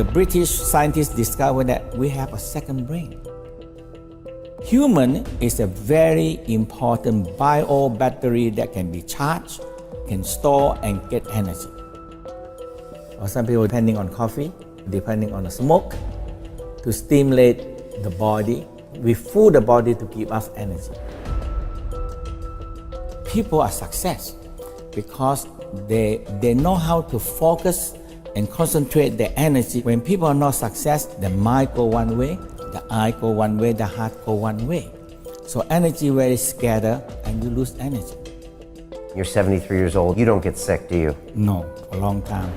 the British scientists discovered that we have a second brain. Human is a very important bio battery that can be charged, can store and get energy. Or some people depending on coffee, depending on the smoke, to stimulate the body. We fool the body to give us energy. People are success because they know how to focus and concentrate their energy. When people are not success, the mind go one way, the eye go one way, the heart go one way. So energy very scattered and you lose energy. You're 73 years old. You don't get sick, do you? No, a long time.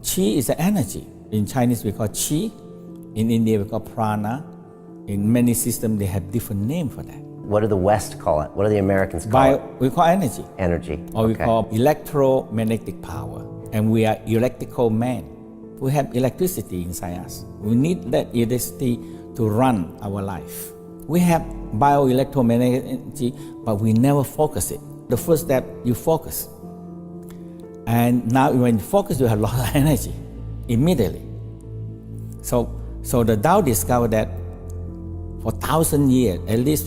Chi is an energy. In Chinese we call Chi. In India we call prana. In many systems they have different name for that. What do the West call it? What do the Americans call it? We call energy. Energy. Or we call electromagnetic power. And we are electrical man. We have electricity inside us. We need that electricity to run our life. We have bioelectromagnetic energy, but we never focus it. The first step, you focus. And now when you focus, you have a lot of energy immediately. So the Tao discovered that for 1,000 years, at least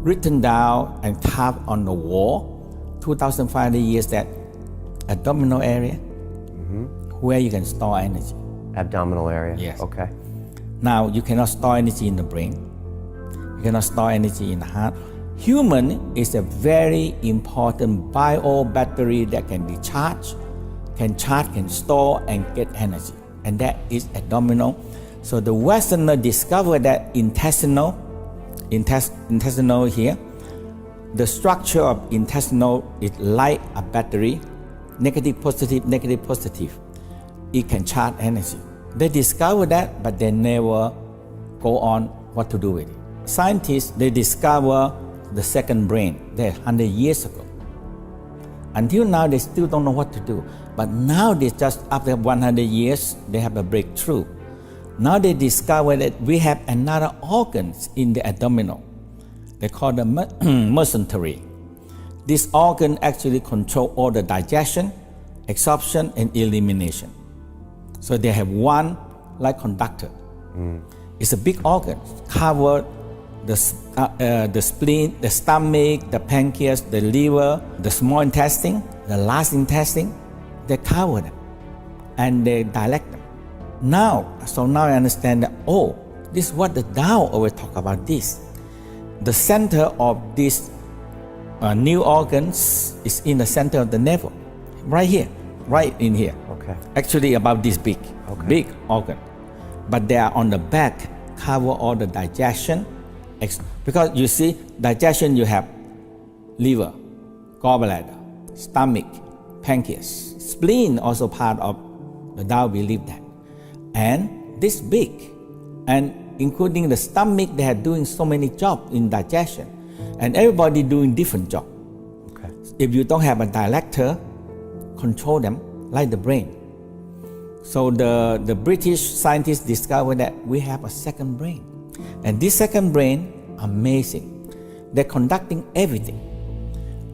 written down and carved on the wall, 2,500 years, that abdominal area, where you can store energy. Abdominal area? Yes. Okay. Now, you cannot store energy in the brain. You cannot store energy in the heart. Human is a very important bio battery that can be charged, can store and get energy. And that is abdominal. So the Westerner discovered that intestinal here, the structure of intestinal is like a battery, negative, positive. It can charge energy. They discovered that, but they never go on what to do with it. Scientists, they discover the second brain, that 100 years ago. Until now, they still don't know what to do. But now, they just after 100 years, they have a breakthrough. Now they discover that we have another organs in the abdominal. They call the mesentery. This organ actually control all the digestion, absorption, and elimination. So they have one like conductor. It's a big organ, cover the spleen, the stomach, the pancreas, the liver, the small intestine, the large intestine. They cover them and they dilate them. Now I understand that, this is what the Tao always talk about this. The center of these new organs is in the center of the navel, right here, right in here. Okay. Actually about this big, okay. Big organ. But they are on the back, cover all the digestion. Because you see, digestion you have liver, gallbladder, stomach, pancreas, spleen also part of the Tao believe that. And this big, and including the stomach, they are doing so many jobs in digestion. And everybody doing different job. Okay. If you don't have a director, control them like the brain. So the British scientists discovered that we have a second brain. And this second brain, amazing. They're conducting everything.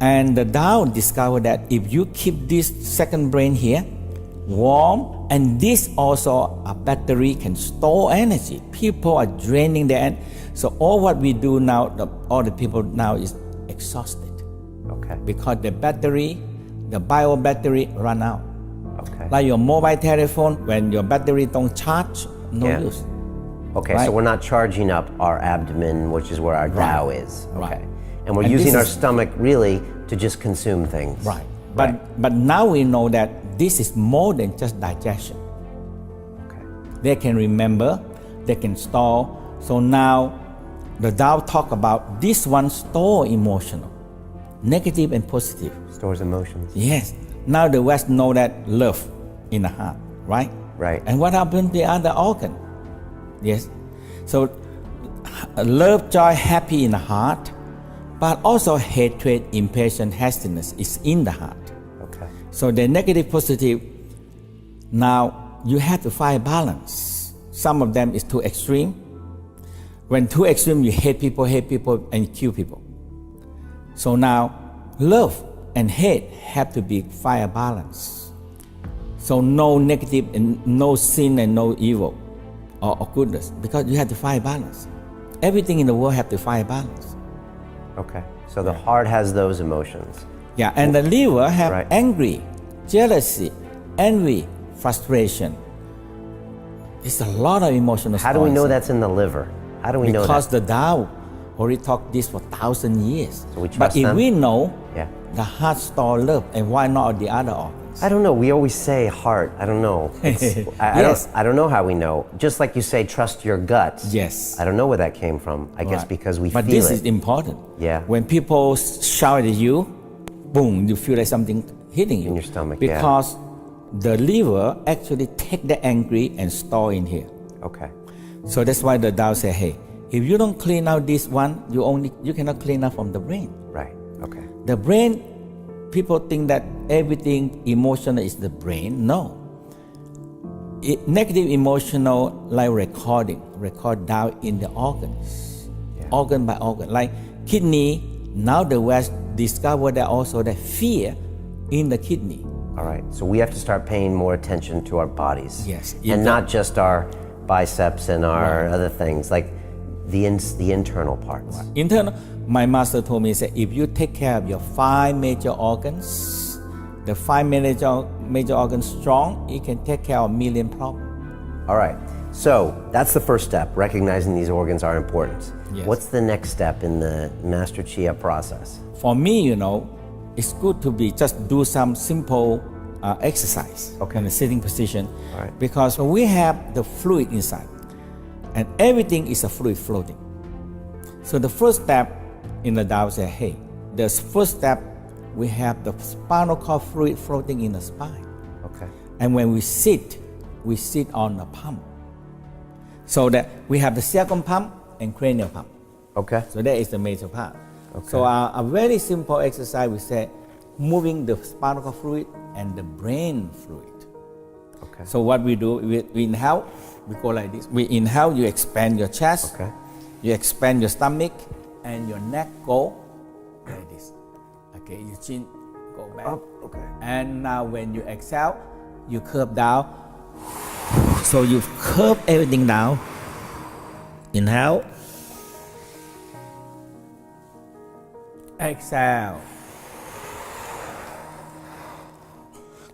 And the Tao discovered that if you keep this second brain here, warm, and this also a battery can store energy. People are draining their energy. So all what we do now, all the people now is exhausted. Okay. Because the battery, the bio battery run out. Okay. Like your mobile telephone, when your battery don't charge, no use. Okay, right? So we're not charging up our abdomen, which is where our Tao is. Okay. Right. And we're using our stomach really to just consume things. Right. But now we know that this is more than just digestion. Okay. They can remember, they can store. So now the Tao talk about this one store emotional, negative and positive. Stores emotions. Yes. Now the West know that love in the heart, right? Right. And what happened to the other organ? Yes. So love, joy, happy in the heart, but also hatred, impatience, hastiness is in the heart. Okay. So the negative, positive, now you have to find balance. Some of them is too extreme. When too extreme, you hate people and kill people. So now love and hate have to be fire balance. So no negative and no sin and no evil or goodness, because you have to find balance. Everything in the world have to find balance. Okay. So the heart has those emotions. Yeah, and the liver have Right. angry, jealousy, envy, frustration. It's a lot of emotional. How do we know stories. that's in the liver? How do we know Because that? the Tao already talked this for 1,000 years. So we trust but if them? we know Yeah. the heart store love, and why not the other organs? I don't know. We always say heart. I don't know. Yes. I don't know how we know. Just like you say, trust your gut. Yes. I don't know where that came from. I guess Right. because we But feel this it. is important. Yeah. When people shout at you, boom, you feel like something hitting you. In your stomach, yeah. Because the liver actually take the angry and store in here. Okay. So that's why the Tao say, hey, if you don't clean out this one, you cannot clean out from the brain. Right. Okay. The brain, people think that everything emotional is the brain. No. Negative emotional like record down in the organs, organ by organ. Like kidney, now the West discovered that also that fear in the kidney. All right. So we have to start paying more attention to our bodies. Yes. And not just our biceps and our other things, like the internal parts. Internal, my master told me, say, if you take care of your 5 major organs, the 5 major organs strong, it can take care of 1 million problems. All right. So that's the first step, recognizing these organs are important. Yes. What's the next step in the Master Chia process? For me, it's good to be just do some simple exercise in the sitting position, Right. because we have the fluid inside, and everything is a fluid floating. So the first step in the Tao say, hey, the first step we have the spinal cord fluid floating in the spine, Okay. and when we sit on the pump, so that we have the sacrum pump and cranial pump. Okay. So that is the major part. So a very simple exercise, we say moving the spinal cord fluid and the brain fluid. Okay. So what we do, we inhale, we go like this. We inhale, you expand your chest, Okay. you expand your stomach, and your neck go like this. Okay, your chin go back. Up. Okay. And now when you exhale, you curve down. So you curve everything down. Inhale. Exhale.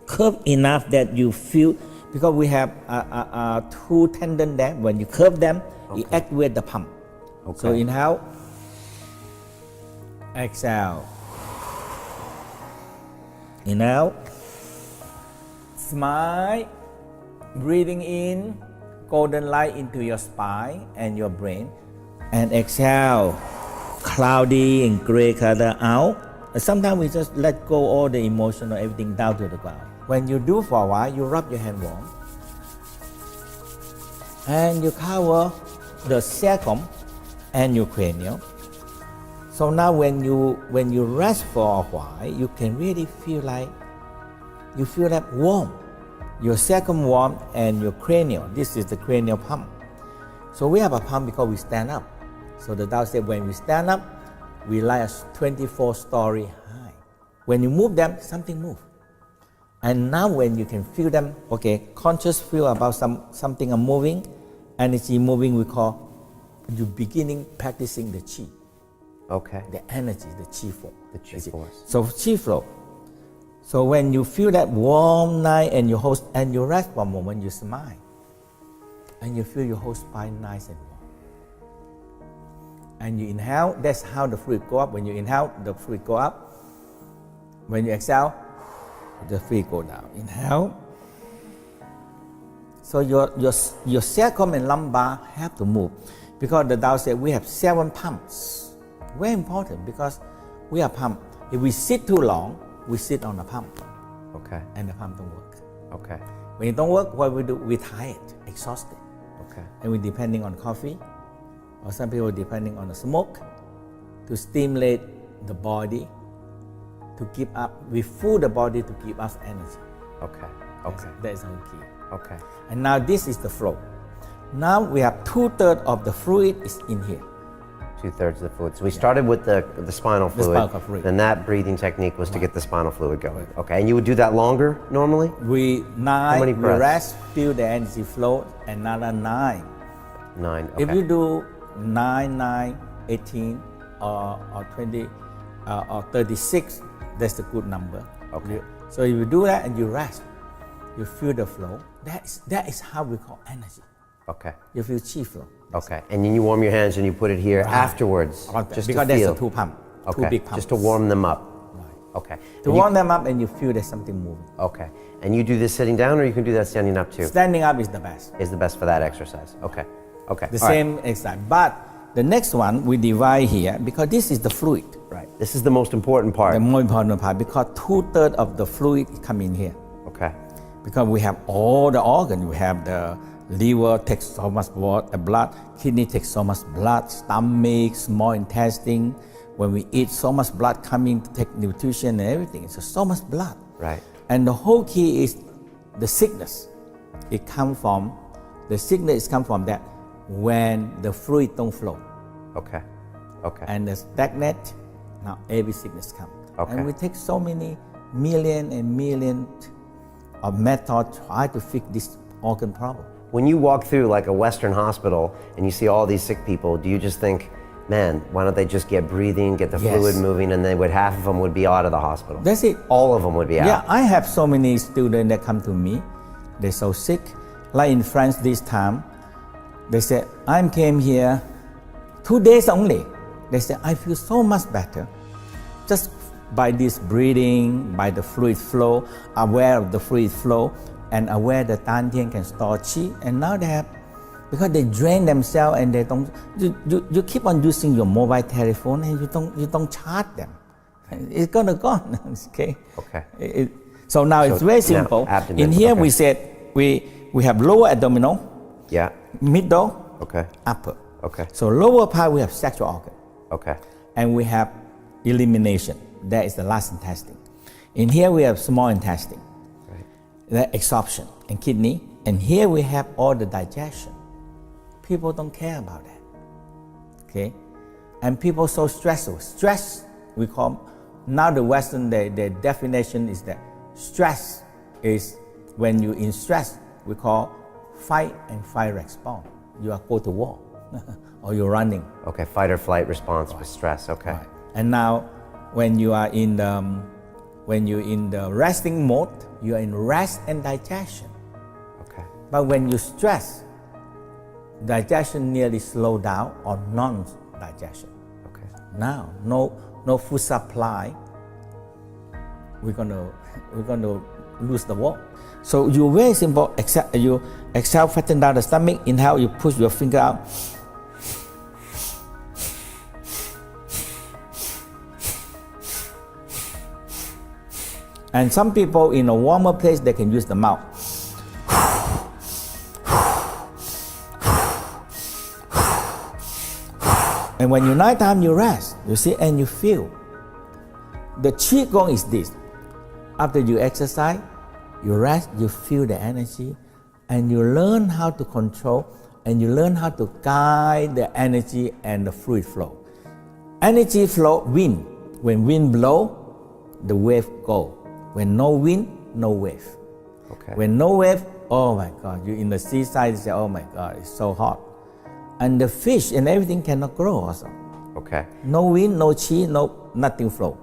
Curve enough that you feel, because we have 2 tendons there. When you curve them, you activate the pump. Okay. So inhale. Exhale. Inhale. Smile. Breathing in golden light into your spine and your brain. And exhale. Cloudy and gray color out. And sometimes we just let go all the emotional everything down to the ground. When you do for a while, you rub your hand warm. And you cover the sacrum and your cranium. So now when you rest for a while, you can really feel like warm. Your sacrum warm and your cranial. This is the cranial pump. So we have a pump because we stand up. So the Tao said when we stand up, we like a 24-story high. When you move them, something moves. And now when you can feel them, conscious feel about something moving, energy moving, we call you beginning practicing the Qi. Okay. The energy, the Qi flow. The Qi force. So Qi flow. So when you feel that warm night and you rest for a moment, you smile. And you feel your whole spine nice and warm. And you inhale, that's how the fluid go up. When you inhale, the fluid go up. When you exhale, the fluid go down. Inhale. So your sacrum and lumbar have to move. Because the Tao said we have 7 pumps. Very important, because we are pumped. If we sit too long, we sit on a pump. Okay. And the pump don't work. Okay. When it don't work, what we do? We're tired, exhausted. Okay. And we're depending on coffee, or some people depending on the smoke to stimulate the body to keep up. We fool the body to keep us energy. Okay. Okay. That is our key. Okay. And now this is the flow. Now we have 2/3 of the fluid is in here. 2/3 of the fluid. So we started with the spinal fluid. spinal fluid. Then that breathing technique was to get the spinal fluid going. Okay, and you would do that longer normally? We many we breaths? rest, feel the energy flow, another 9. 9. Okay. If you do 9, 9, 18, or 20, or 36, that's a good number. Okay. So if you do that and you rest, you feel the flow. That is how we call energy. Okay. You feel chi flow. Okay. And then you warm your hands and you put it here afterwards, just because to there's feel. a 2 pump, Okay. 2 big pumps. Just to warm them up. Right. Okay. To And you- warm them up and you feel there's something moving. Okay. And you do this sitting down, or you can do that standing up too? Standing up is the best. Is the best for that exercise. Okay. Okay. The All right. same exercise. But the next one we divide here because this is the fluid. Right. This is the most important part. The more important part because 2/3 of the fluid come in here. Okay. Because we have all the organs. We have the liver takes so much blood, kidney takes so much blood, stomach, small intestine. When we eat, so much blood coming to take nutrition and everything. So much blood. Right. And the whole key is the sickness. The sickness come from that when the fluid don't flow. Okay. Okay. And the stagnant, now every sickness comes. Okay. And we take so many million and million of methods try to fix this organ problem. When you walk through like a Western hospital and you see all these sick people, do you just think, man, why don't they just get breathing, get the Yes. fluid moving, and then half of them would be out of the hospital? That's it. All of them would be out. Yeah, I have so many students that come to me. They're so sick. Like in France this time, they said, I came here 2 days only. They said, I feel so much better. Just by this breathing, by the fluid flow, aware of the fluid flow, and aware that Dantian can store chi. And now they have, because they drain themselves and they don't, you keep on using your mobile telephone and you don't charge them. It's gonna gone, okay? Okay. So now it's very now, simple. abdomen, In here okay. we said, we have lower abdominal, Yeah. middle, Okay. upper. Okay. So lower part we have sexual organ. Okay. And we have elimination. That is the last intestine. In here we have small intestine, Right. the absorption and kidney. And here we have all the digestion. People don't care about that. Okay? And people so stressful. Stress, we call, now the Western, the definition is that stress is when you're in stress, we call fight and flight response. You are go to war or you're running. Okay. Fight or flight response with stress. Okay. Right. And now, when you are in the resting mode, you are in rest and digestion. Okay. But when you stress, digestion nearly slow down or non-digestion. Okay. Now, no food supply. We're gonna lose the war. So you very simple. You exhale, fatten down the stomach. Inhale, you push your finger out. And some people in a warmer place, they can use the mouth. And when you nighttime, you rest, you see, and you feel. The qigong is this. After you exercise, you rest, you feel the energy, and you learn how to control, and you learn how to guide the energy and the fluid flow. Energy flow, wind. When wind blow, the wave go. When no wind, no wave. Okay. When no wave, oh my God, you're in the seaside, you say, oh my God, it's so hot. And the fish and everything cannot grow also. Okay. No wind, no chi, nothing flow.